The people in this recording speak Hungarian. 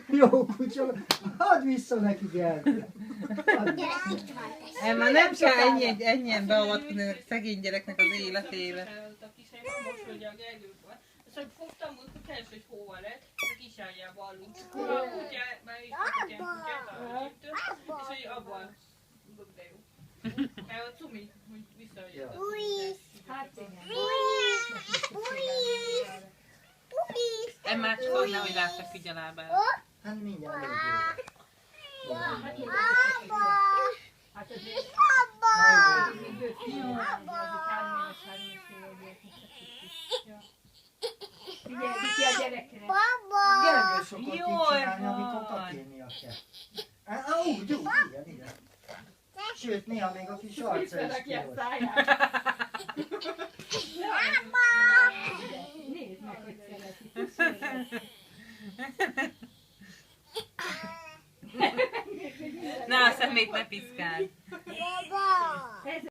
Jó kutya, add vissza neki, gyerek. Emma, nem kell ennyien beavatkozni a szegény gyereknek az életébe. Szóval fogtam, hogy keres, hogy hova lett, a kiságyába aludt. A kutya, már is a kutyát a csíptől, és hogy abban, de jó. Mert a cumi, hogy visszaadja. Hát igen. Emma, csak az nehogy ráfeküdj a lábára. Hát mindjárt elég jó. Hát azért... Figyelj, ki a gyerekre! Gergő szokott így csinálni, amikor kakérnia kell. Úgy, igen. Sőt, néha még a kis arca is kihoz. Nézd meg, hogy szereti. Na, a szemét ne piszkáld.